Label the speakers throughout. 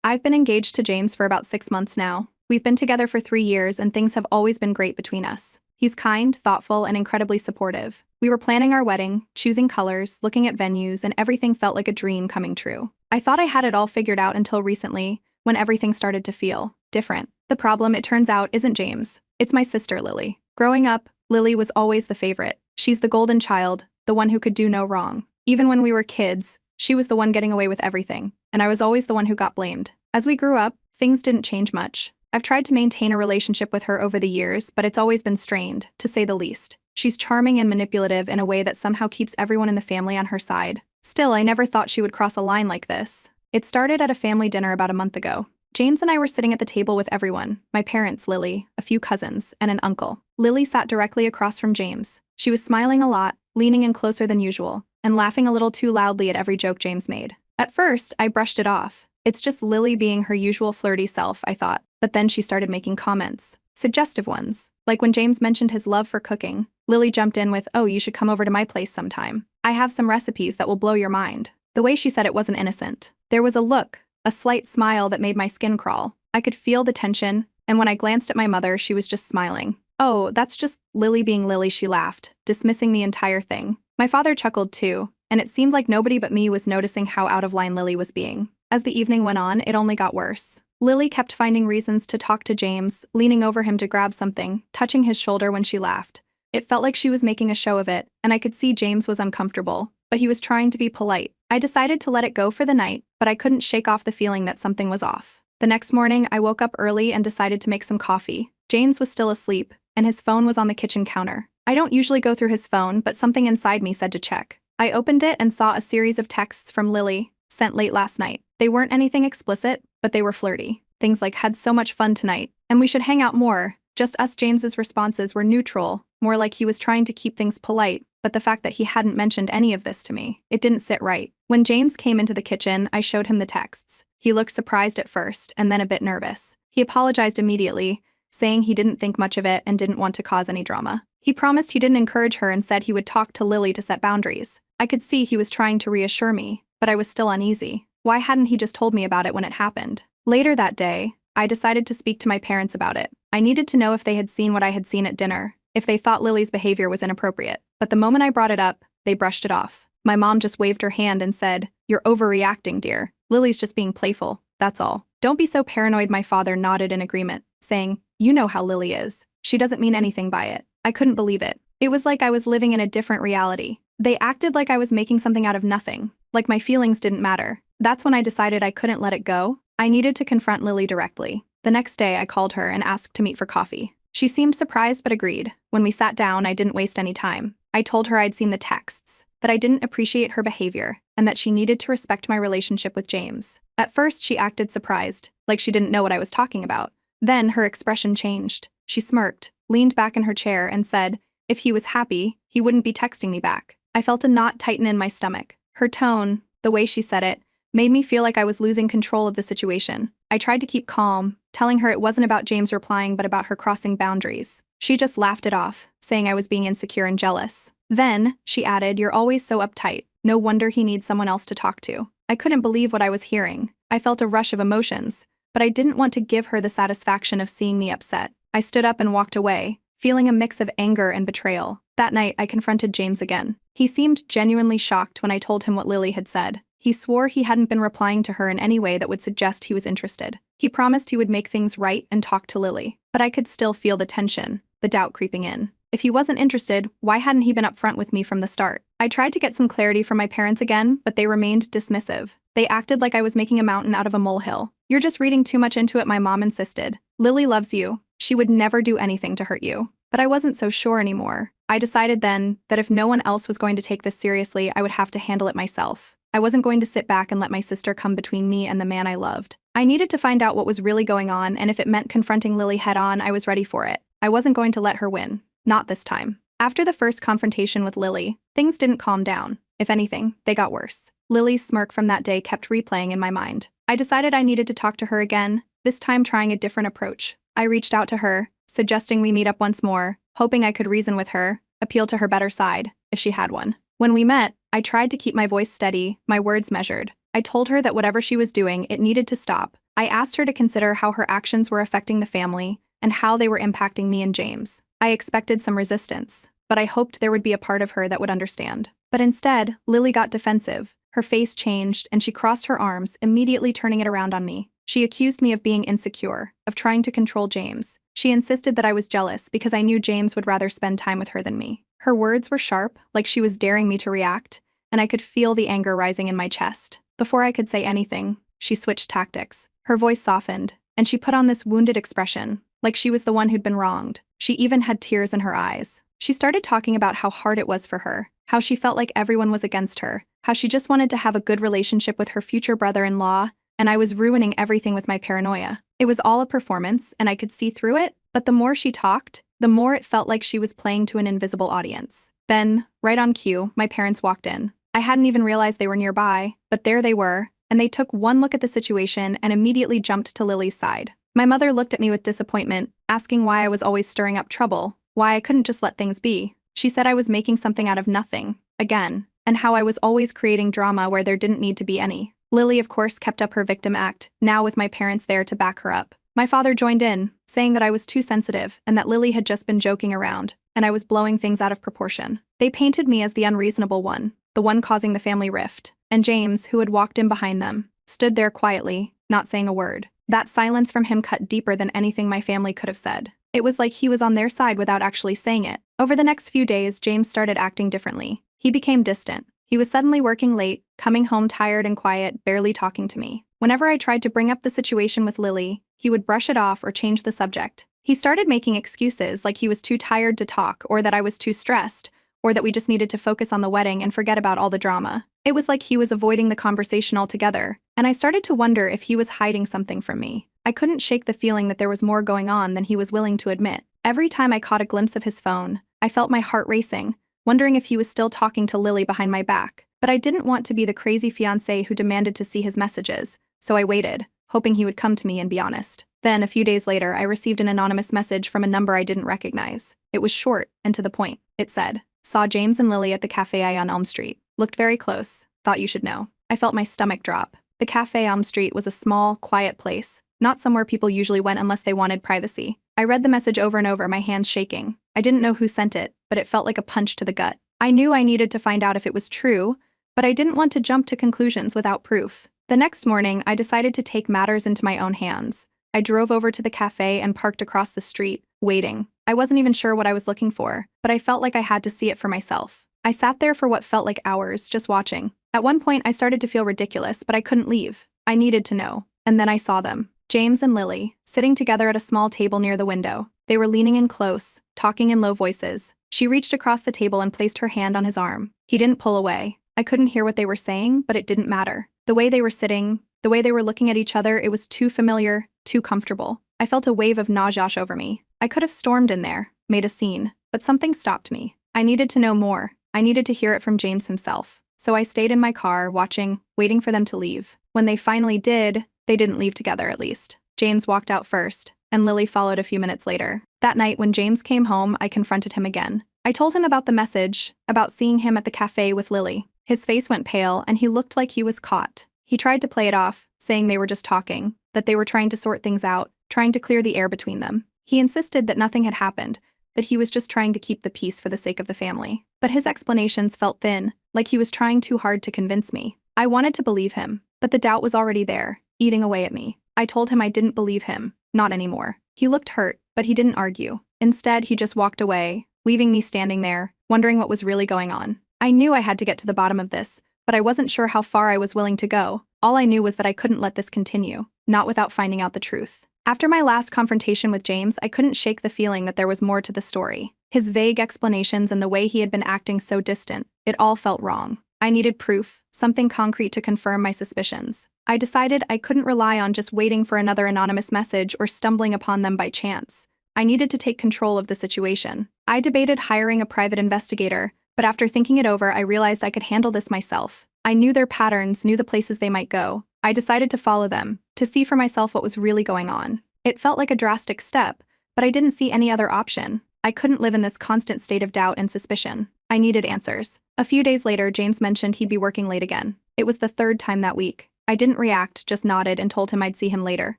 Speaker 1: I've been engaged to James for about 6 months now. We've been together for 3 years and things have always been great between us. He's kind, thoughtful, and incredibly supportive. We were planning our wedding, choosing colors, looking at venues, and everything felt like a dream coming true. I thought I had it all figured out until recently, when everything started to feel different. The problem, it turns out, isn't James. It's my sister, Lily. Growing up, Lily was always the favorite. She's the golden child, the one who could do no wrong. Even when we were kids, she was the one getting away with everything, and I was always the one who got blamed. As we grew up, things didn't change much. I've tried to maintain a relationship with her over the years, but it's always been strained, to say the least. She's charming and manipulative in a way that somehow keeps everyone in the family on her side. Still, I never thought she would cross a line like this. It started at a family dinner about a month ago. James and I were sitting at the table with everyone, my parents, Lily, a few cousins, and an uncle. Lily sat directly across from James. She was smiling a lot, leaning in closer than usual, and laughing a little too loudly at every joke James made. At first, I brushed it off. It's just Lily being her usual flirty self, I thought. But then she started making comments. Suggestive ones. Like when James mentioned his love for cooking, Lily jumped in with, "Oh, you should come over to my place sometime. I have some recipes that will blow your mind." The way she said it wasn't innocent. There was a look, a slight smile that made my skin crawl. I could feel the tension, and when I glanced at my mother, she was just smiling. "Oh, that's just Lily being Lily," she laughed, dismissing the entire thing. My father chuckled too, and it seemed like nobody but me was noticing how out of line Lily was being. As the evening went on, it only got worse. Lily kept finding reasons to talk to James, leaning over him to grab something, touching his shoulder when she laughed. It felt like she was making a show of it, and I could see James was uncomfortable, but he was trying to be polite. I decided to let it go for the night, but I couldn't shake off the feeling that something was off. The next morning, I woke up early and decided to make some coffee. James was still asleep, and his phone was on the kitchen counter. I don't usually go through his phone, but something inside me said to check. I opened it and saw a series of texts from Lily, sent late last night. They weren't anything explicit, but they were flirty. Things like, "Had so much fun tonight, and we should hang out more." Just us. James's responses were neutral, more like he was trying to keep things polite, but the fact that he hadn't mentioned any of this to me, it didn't sit right. When James came into the kitchen, I showed him the texts. He looked surprised at first, and then a bit nervous. He apologized immediately, saying he didn't think much of it and didn't want to cause any drama. He promised he didn't encourage her and said he would talk to Lily to set boundaries. I could see he was trying to reassure me, but I was still uneasy. Why hadn't he just told me about it when it happened? Later that day, I decided to speak to my parents about it. I needed to know if they had seen what I had seen at dinner, if they thought Lily's behavior was inappropriate. But the moment I brought it up, they brushed it off. My mom just waved her hand and said, "You're overreacting, dear. Lily's just being playful, that's all." "Don't be so paranoid." My father nodded in agreement, saying, "You know how Lily is. She doesn't mean anything by it." I couldn't believe it. It was like I was living in a different reality. They acted like I was making something out of nothing, like my feelings didn't matter. That's when I decided I couldn't let it go. I needed to confront Lily directly. The next day, I called her and asked to meet for coffee. She seemed surprised but agreed. When we sat down, I didn't waste any time. I told her I'd seen the texts, that I didn't appreciate her behavior, and that she needed to respect my relationship with James. At first, she acted surprised, like she didn't know what I was talking about. Then her expression changed. She smirked, leaned back in her chair, and said, if he was happy, he wouldn't be texting me back. I felt a knot tighten in my stomach. Her tone, the way she said it, made me feel like I was losing control of the situation. I tried to keep calm, telling her it wasn't about James replying but about her crossing boundaries. She just laughed it off, saying I was being insecure and jealous. Then, she added, "You're always so uptight. No wonder he needs someone else to talk to." I couldn't believe what I was hearing. I felt a rush of emotions, but I didn't want to give her the satisfaction of seeing me upset. I stood up and walked away, feeling a mix of anger and betrayal. That night, I confronted James again. He seemed genuinely shocked when I told him what Lily had said. He swore he hadn't been replying to her in any way that would suggest he was interested. He promised he would make things right and talk to Lily, but I could still feel the tension, the doubt creeping in. If he wasn't interested, why hadn't he been upfront with me from the start? I tried to get some clarity from my parents again, but they remained dismissive. They acted like I was making a mountain out of a molehill. "You're just reading too much into it," my mom insisted. "Lily loves you. She would never do anything to hurt you." But I wasn't so sure anymore. I decided then that if no one else was going to take this seriously, I would have to handle it myself. I wasn't going to sit back and let my sister come between me and the man I loved. I needed to find out what was really going on, and if it meant confronting Lily head-on, I was ready for it. I wasn't going to let her win. Not this time. After the first confrontation with Lily, things didn't calm down. If anything, they got worse. Lily's smirk from that day kept replaying in my mind. I decided I needed to talk to her again, this time trying a different approach. I reached out to her, suggesting we meet up once more, hoping I could reason with her, appeal to her better side, if she had one. When we met, I tried to keep my voice steady, my words measured. I told her that whatever she was doing, it needed to stop, I asked her to consider how her actions were affecting the family and how they were impacting me and James. I expected some resistance, but I hoped there would be a part of her that would understand. But instead, Lily got defensive. Her face changed and she crossed her arms, immediately turning it around on me. She accused me of being insecure, of trying to control James. She insisted that I was jealous because I knew James would rather spend time with her than me. Her words were sharp, like she was daring me to react, and I could feel the anger rising in my chest. Before I could say anything, she switched tactics. Her voice softened, and she put on this wounded expression, like she was the one who'd been wronged. She even had tears in her eyes. She started talking about how hard it was for her, how she felt like everyone was against her, how she just wanted to have a good relationship with her future brother-in-law, and I was ruining everything with my paranoia. It was all a performance, and I could see through it, but the more she talked, the more it felt like she was playing to an invisible audience. Then, right on cue, my parents walked in. I hadn't even realized they were nearby, but there they were, and they took one look at the situation and immediately jumped to Lily's side. My mother looked at me with disappointment, asking why I was always stirring up trouble, why I couldn't just let things be. She said I was making something out of nothing, again, and how I was always creating drama where there didn't need to be any. Lily, of course, kept up her victim act, now with my parents there to back her up. My father joined in, saying that I was too sensitive and that Lily had just been joking around, and I was blowing things out of proportion. They painted me as the unreasonable one, the one causing the family rift, and James, who had walked in behind them, stood there quietly, not saying a word. That silence from him cut deeper than anything my family could have said. It was like he was on their side without actually saying it. Over the next few days, James started acting differently. He became distant. He was suddenly working late, coming home tired and quiet, barely talking to me. Whenever I tried to bring up the situation with Lily, he would brush it off or change the subject. He started making excuses like he was too tired to talk, or that I was too stressed, or that we just needed to focus on the wedding and forget about all the drama. It was like he was avoiding the conversation altogether, and I started to wonder if he was hiding something from me. I couldn't shake the feeling that there was more going on than he was willing to admit. Every time I caught a glimpse of his phone, I felt my heart racing, wondering if he was still talking to Lily behind my back. But I didn't want to be the crazy fiancé who demanded to see his messages, so I waited, hoping he would come to me and be honest. Then, a few days later, I received an anonymous message from a number I didn't recognize. It was short and to the point. It said, "Saw James and Lily at the Café on Elm Street. Looked very close. Thought you should know." I felt my stomach drop. The Café Elm Street was a small, quiet place, not somewhere people usually went unless they wanted privacy. I read the message over and over, my hands shaking. I didn't know who sent it, but it felt like a punch to the gut. I knew I needed to find out if it was true, but I didn't want to jump to conclusions without proof. The next morning, I decided to take matters into my own hands. I drove over to the cafe and parked across the street, waiting. I wasn't even sure what I was looking for, but I felt like I had to see it for myself. I sat there for what felt like hours, just watching. At one point, I started to feel ridiculous, but I couldn't leave. I needed to know. And then I saw them. James and Lily, sitting together at a small table near the window. They were leaning in close, talking in low voices. She reached across the table and placed her hand on his arm. He didn't pull away. I couldn't hear what they were saying, but it didn't matter. The way they were sitting, the way they were looking at each other, it was too familiar, too comfortable. I felt a wave of nausea over me. I could have stormed in there, made a scene, but something stopped me. I needed to know more. I needed to hear it from James himself. So I stayed in my car, watching, waiting for them to leave. When they finally did, they didn't leave together at least. James walked out first, and Lily followed a few minutes later. That night, when James came home, I confronted him again. I told him about the message, about seeing him at the cafe with Lily. His face went pale, and he looked like he was caught. He tried to play it off, saying they were just talking, that they were trying to sort things out, trying to clear the air between them. He insisted that nothing had happened, that he was just trying to keep the peace for the sake of the family. But his explanations felt thin, like he was trying too hard to convince me. I wanted to believe him, but the doubt was already there, eating away at me. I told him I didn't believe him, not anymore. He looked hurt, but he didn't argue. Instead, he just walked away, leaving me standing there, wondering what was really going on. I knew I had to get to the bottom of this, but I wasn't sure how far I was willing to go. All I knew was that I couldn't let this continue, not without finding out the truth. After my last confrontation with James, I couldn't shake the feeling that there was more to the story. His vague explanations and the way he had been acting so distant, it all felt wrong. I needed proof, something concrete to confirm my suspicions. I decided I couldn't rely on just waiting for another anonymous message or stumbling upon them by chance. I needed to take control of the situation. I debated hiring a private investigator, but after thinking it over, I realized I could handle this myself. I knew their patterns, knew the places they might go. I decided to follow them, to see for myself what was really going on. It felt like a drastic step, but I didn't see any other option. I couldn't live in this constant state of doubt and suspicion. I needed answers. A few days later, James mentioned he'd be working late again. It was the third time that week. I didn't react, just nodded and told him I'd see him later.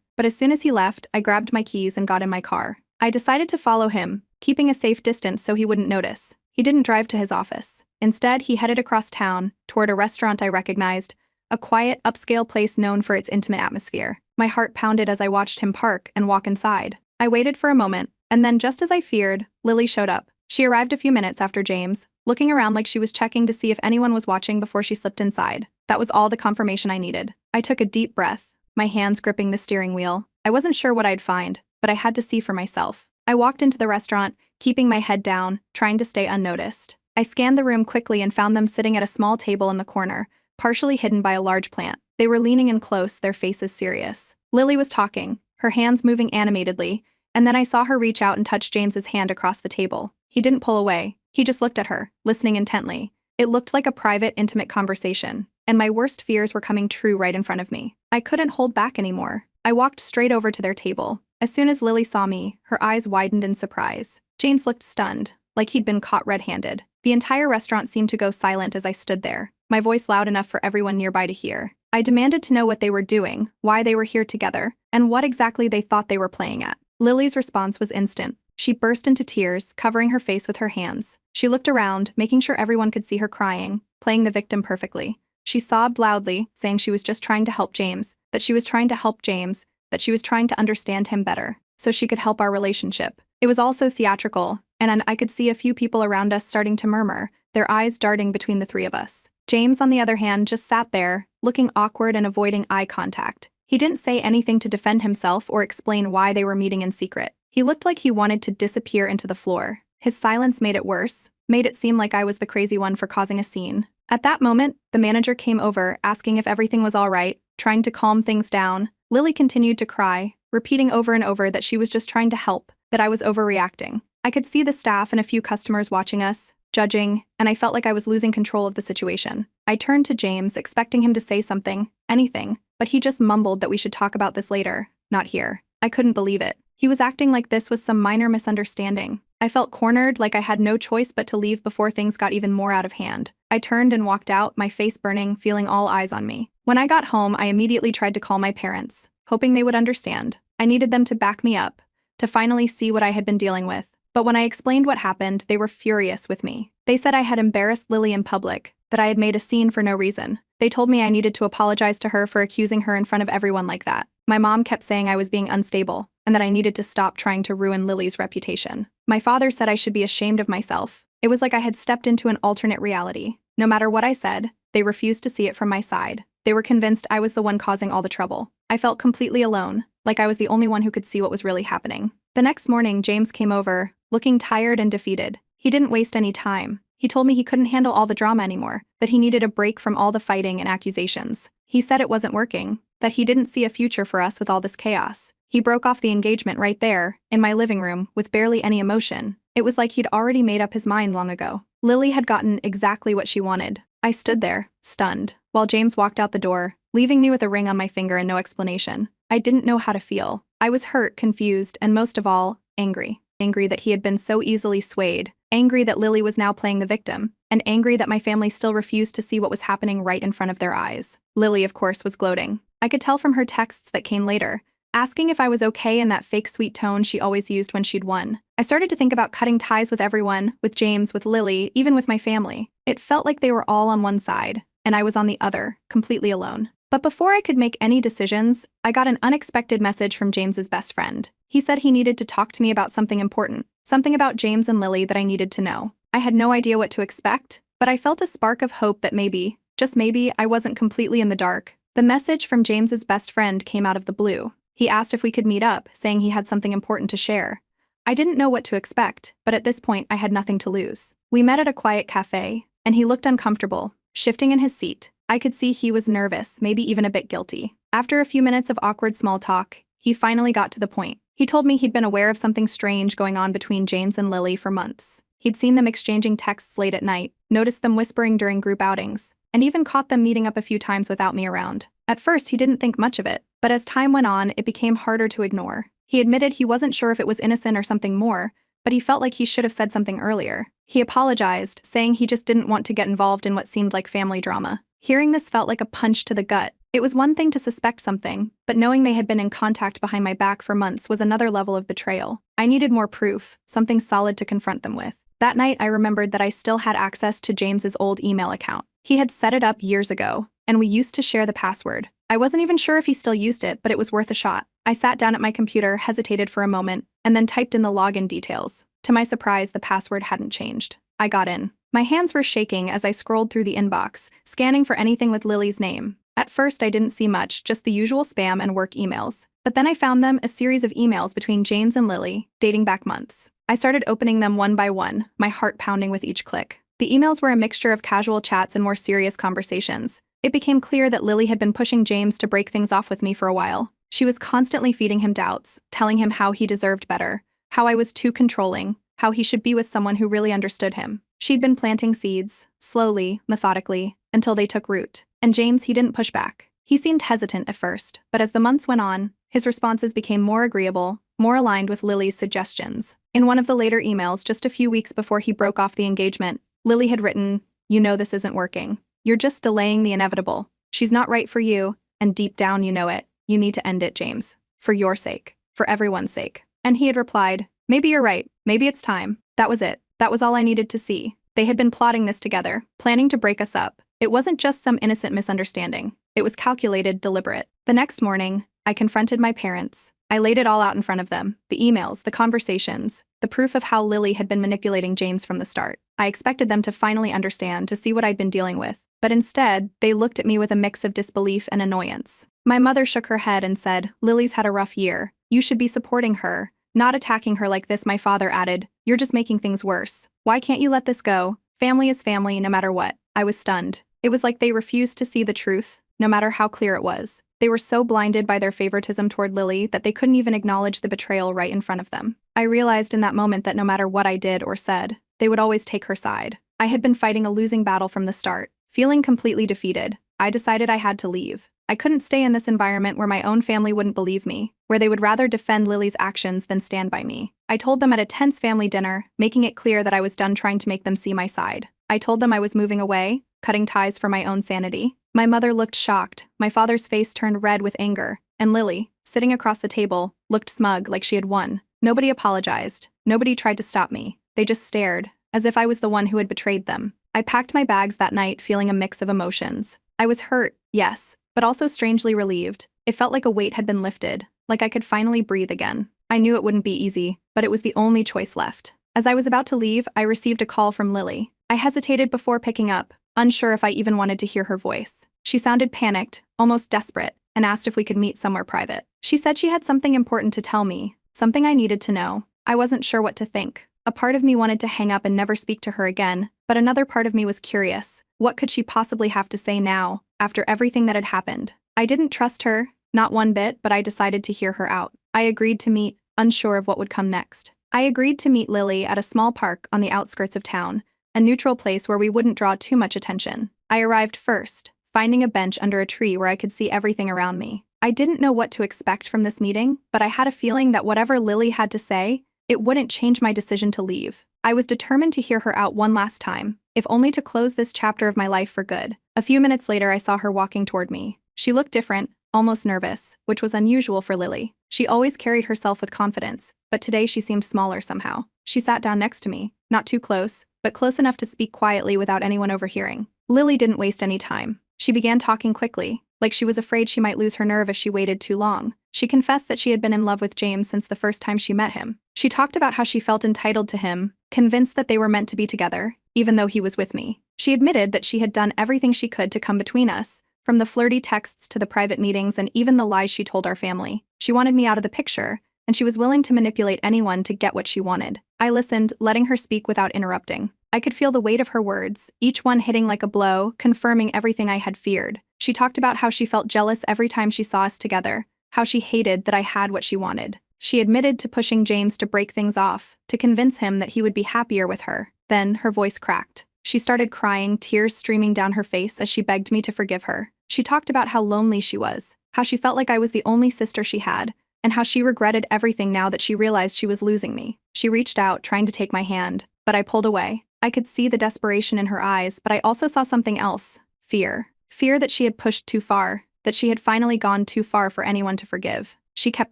Speaker 1: But as soon as he left, I grabbed my keys and got in my car. I decided to follow him, keeping a safe distance so he wouldn't notice. He didn't drive to his office. Instead, he headed across town, toward a restaurant I recognized, a quiet, upscale place known for its intimate atmosphere. My heart pounded as I watched him park and walk inside. I waited for a moment, and then just as I feared, Lily showed up. She arrived a few minutes after James, looking around like she was checking to see if anyone was watching before she slipped inside. That was all the confirmation I needed. I took a deep breath, my hands gripping the steering wheel. I wasn't sure what I'd find, but I had to see for myself. I walked into the restaurant, keeping my head down, trying to stay unnoticed. I scanned the room quickly and found them sitting at a small table in the corner, partially hidden by a large plant. They were leaning in close, their faces serious. Lily was talking, her hands moving animatedly, and then I saw her reach out and touch James's hand across the table. He didn't pull away. He just looked at her, listening intently. It looked like a private, intimate conversation, and my worst fears were coming true right in front of me. I couldn't hold back anymore. I walked straight over to their table. As soon as Lily saw me, her eyes widened in surprise. James looked stunned, like he'd been caught red-handed. The entire restaurant seemed to go silent as I stood there, my voice loud enough for everyone nearby to hear. I demanded to know what they were doing, why they were here together, and what exactly they thought they were playing at. Lily's response was instant. She burst into tears, covering her face with her hands. She looked around, making sure everyone could see her crying, playing the victim perfectly. She sobbed loudly, saying she was just trying to help James, that she was trying to help James, that she was trying to understand him better, so she could help our relationship. It was all so theatrical, and I could see a few people around us starting to murmur, their eyes darting between the three of us. James, on the other hand, just sat there, looking awkward and avoiding eye contact. He didn't say anything to defend himself or explain why they were meeting in secret. He looked like he wanted to disappear into the floor. His silence made it worse, made it seem like I was the crazy one for causing a scene. At that moment, the manager came over, asking if everything was all right, trying to calm things down. Lily continued to cry, repeating over and over that she was just trying to help, that I was overreacting. I could see the staff and a few customers watching us, judging, and I felt like I was losing control of the situation. I turned to James, expecting him to say something, anything, but he just mumbled that we should talk about this later, not here. I couldn't believe it. He was acting like this was some minor misunderstanding. I felt cornered, like I had no choice but to leave before things got even more out of hand. I turned and walked out, my face burning, feeling all eyes on me. When I got home, I immediately tried to call my parents, hoping they would understand. I needed them to back me up, to finally see what I had been dealing with. But when I explained what happened, they were furious with me. They said I had embarrassed Lily in public, that I had made a scene for no reason. They told me I needed to apologize to her for accusing her in front of everyone like that. My mom kept saying I was being unstable, and that I needed to stop trying to ruin Lily's reputation. My father said I should be ashamed of myself. It was like I had stepped into an alternate reality. No matter what I said, they refused to see it from my side. They were convinced I was the one causing all the trouble. I felt completely alone, like I was the only one who could see what was really happening. The next morning, James came over, looking tired and defeated. He didn't waste any time. He told me he couldn't handle all the drama anymore, that he needed a break from all the fighting and accusations. He said it wasn't working, that he didn't see a future for us with all this chaos. He broke off the engagement right there, in my living room, with barely any emotion. It was like he'd already made up his mind long ago. Lily had gotten exactly what she wanted. I stood there, stunned, while James walked out the door, leaving me with a ring on my finger and no explanation. I didn't know how to feel. I was hurt, confused, and most of all, angry. Angry that he had been so easily swayed. Angry that Lily was now playing the victim. And angry that my family still refused to see what was happening right in front of their eyes. Lily, of course, was gloating. I could tell from her texts that came later, asking if I was okay in that fake sweet tone she always used when she'd won. I started to think about cutting ties with everyone, with James, with Lily, even with my family. It felt like they were all on one side, and I was on the other, completely alone. But before I could make any decisions, I got an unexpected message from James's best friend. He said he needed to talk to me about something important, something about James and Lily that I needed to know. I had no idea what to expect, but I felt a spark of hope that maybe, just maybe, I wasn't completely in the dark. The message from James's best friend came out of the blue. He asked if we could meet up, saying he had something important to share. I didn't know what to expect, but at this point I had nothing to lose. We met at a quiet cafe, and he looked uncomfortable, shifting in his seat. I could see he was nervous, maybe even a bit guilty. After a few minutes of awkward small talk, he finally got to the point. He told me he'd been aware of something strange going on between James and Lily for months. He'd seen them exchanging texts late at night, noticed them whispering during group outings, and even caught them meeting up a few times without me around. At first, he didn't think much of it, but as time went on, it became harder to ignore. He admitted he wasn't sure if it was innocent or something more, but he felt like he should have said something earlier. He apologized, saying he just didn't want to get involved in what seemed like family drama. Hearing this felt like a punch to the gut. It was one thing to suspect something, but knowing they had been in contact behind my back for months was another level of betrayal. I needed more proof, something solid to confront them with. That night, I remembered that I still had access to James's old email account. He had set it up years ago, and we used to share the password. I wasn't even sure if he still used it, but it was worth a shot. I sat down at my computer, hesitated for a moment, and then typed in the login details. To my surprise, the password hadn't changed. I got in. My hands were shaking as I scrolled through the inbox, scanning for anything with Lily's name. At first, I didn't see much, just the usual spam and work emails. But then I found them, a series of emails between James and Lily, dating back months. I started opening them one by one, my heart pounding with each click. The emails were a mixture of casual chats and more serious conversations. It became clear that Lily had been pushing James to break things off with me for a while. She was constantly feeding him doubts, telling him how he deserved better, how I was too controlling, how he should be with someone who really understood him. She'd been planting seeds, slowly, methodically, until they took root. And James, he didn't push back. He seemed hesitant at first, but as the months went on, his responses became more agreeable, more aligned with Lily's suggestions. In one of the later emails, just a few weeks before he broke off the engagement, Lily had written, "You know this isn't working. You're just delaying the inevitable. She's not right for you, and deep down you know it. You need to end it, James. For your sake. For everyone's sake." And he had replied, "Maybe you're right. Maybe it's time." That was it. That was all I needed to see. They had been plotting this together, planning to break us up. It wasn't just some innocent misunderstanding. It was calculated, deliberate. The next morning, I confronted my parents. I laid it all out in front of them. The emails, the conversations, the proof of how Lily had been manipulating James from the start. I expected them to finally understand, to see what I'd been dealing with. But instead, they looked at me with a mix of disbelief and annoyance. My mother shook her head and said, "Lily's had a rough year. You should be supporting her, not attacking her like this." My father added, "You're just making things worse. Why can't you let this go? Family is family, no matter what." I was stunned. It was like they refused to see the truth, no matter how clear it was. They were so blinded by their favoritism toward Lily that they couldn't even acknowledge the betrayal right in front of them. I realized in that moment that no matter what I did or said, they would always take her side. I had been fighting a losing battle from the start. Feeling completely defeated, I decided I had to leave. I couldn't stay in this environment where my own family wouldn't believe me, where they would rather defend Lily's actions than stand by me. I told them at a tense family dinner, making it clear that I was done trying to make them see my side. I told them I was moving away, cutting ties for my own sanity. My mother looked shocked, my father's face turned red with anger, and Lily, sitting across the table, looked smug like she had won. Nobody apologized. Nobody tried to stop me. They just stared, as if I was the one who had betrayed them. I packed my bags that night feeling a mix of emotions. I was hurt, yes, but also strangely relieved. It felt like a weight had been lifted, like I could finally breathe again. I knew it wouldn't be easy, but it was the only choice left. As I was about to leave, I received a call from Lily. I hesitated before picking up, unsure if I even wanted to hear her voice. She sounded panicked, almost desperate, and asked if we could meet somewhere private. She said she had something important to tell me, something I needed to know. I wasn't sure what to think. A part of me wanted to hang up and never speak to her again, but another part of me was curious. What could she possibly have to say now, after everything that had happened? I didn't trust her, not one bit, but I decided to hear her out. I agreed to meet, unsure of what would come next. I agreed to meet Lily at a small park on the outskirts of town, a neutral place where we wouldn't draw too much attention. I arrived first, finding a bench under a tree where I could see everything around me. I didn't know what to expect from this meeting, but I had a feeling that whatever Lily had to say, it wouldn't change my decision to leave. I was determined to hear her out one last time, if only to close this chapter of my life for good. A few minutes later, I saw her walking toward me. She looked different, almost nervous, which was unusual for Lily. She always carried herself with confidence, but today she seemed smaller somehow. She sat down next to me, not too close, but close enough to speak quietly without anyone overhearing. Lily didn't waste any time. She began talking quickly, like she was afraid she might lose her nerve if she waited too long. She confessed that she had been in love with James since the first time she met him. She talked about how she felt entitled to him, convinced that they were meant to be together, even though he was with me. She admitted that she had done everything she could to come between us, from the flirty texts to the private meetings and even the lies she told our family. She wanted me out of the picture, and she was willing to manipulate anyone to get what she wanted. I listened, letting her speak without interrupting. I could feel the weight of her words, each one hitting like a blow, confirming everything I had feared. She talked about how she felt jealous every time she saw us together, how she hated that I had what she wanted. She admitted to pushing James to break things off, to convince him that he would be happier with her. Then, her voice cracked. She started crying, tears streaming down her face as she begged me to forgive her. She talked about how lonely she was, how she felt like I was the only sister she had, and how she regretted everything now that she realized she was losing me. She reached out, trying to take my hand, but I pulled away. I could see the desperation in her eyes, but I also saw something else. Fear. Fear that she had pushed too far, that she had finally gone too far for anyone to forgive. She kept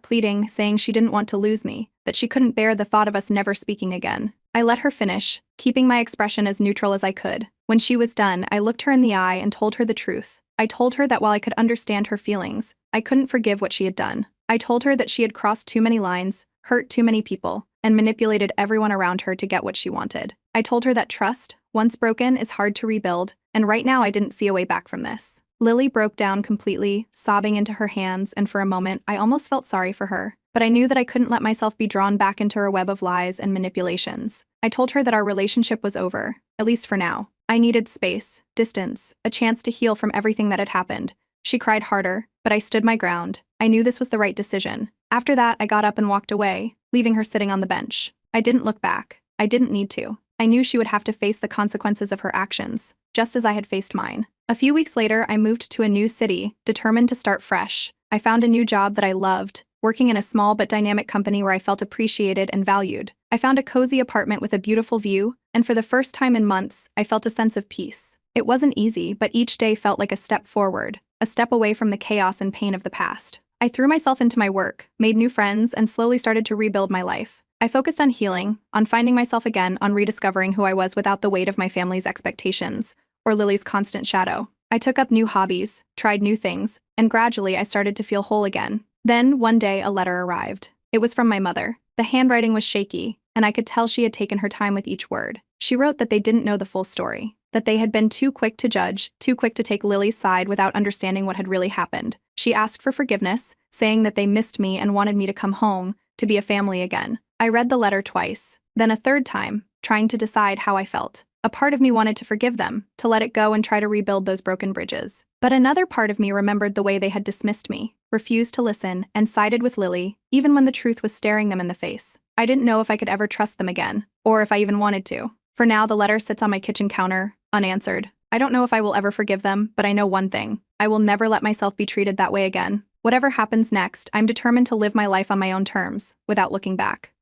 Speaker 1: pleading, saying she didn't want to lose me, that she couldn't bear the thought of us never speaking again. I let her finish, keeping my expression as neutral as I could. When she was done, I looked her in the eye and told her the truth. I told her that while I could understand her feelings, I couldn't forgive what she had done. I told her that she had crossed too many lines, hurt too many people, and manipulated everyone around her to get what she wanted. I told her that trust, once broken, is hard to rebuild, and right now I didn't see a way back from this. Lily broke down completely, sobbing into her hands, and for a moment, I almost felt sorry for her. But I knew that I couldn't let myself be drawn back into her web of lies and manipulations. I told her that our relationship was over, at least for now. I needed space, distance, a chance to heal from everything that had happened. She cried harder, but I stood my ground. I knew this was the right decision. After that, I got up and walked away, leaving her sitting on the bench. I didn't look back. I didn't need to. I knew she would have to face the consequences of her actions, just as I had faced mine. A few weeks later, I moved to a new city, determined to start fresh. I found a new job that I loved, working in a small but dynamic company where I felt appreciated and valued. I found a cozy apartment with a beautiful view, and for the first time in months, I felt a sense of peace. It wasn't easy, but each day felt like a step forward, a step away from the chaos and pain of the past. I threw myself into my work, made new friends, and slowly started to rebuild my life. I focused on healing, on finding myself again, on rediscovering who I was without the weight of my family's expectations, or Lily's constant shadow. I took up new hobbies, tried new things, and gradually I started to feel whole again. Then, one day, a letter arrived. It was from my mother. The handwriting was shaky, and I could tell she had taken her time with each word. She wrote that they didn't know the full story, that they had been too quick to judge, too quick to take Lily's side without understanding what had really happened. She asked for forgiveness, saying that they missed me and wanted me to come home, to be a family again. I read the letter twice, then a third time, trying to decide how I felt. A part of me wanted to forgive them, to let it go and try to rebuild those broken bridges. But another part of me remembered the way they had dismissed me, refused to listen, and sided with Lily, even when the truth was staring them in the face. I didn't know if I could ever trust them again, or if I even wanted to. For now, the letter sits on my kitchen counter, unanswered. I don't know if I will ever forgive them, but I know one thing. I will never let myself be treated that way again. Whatever happens next, I'm determined to live my life on my own terms, without looking back.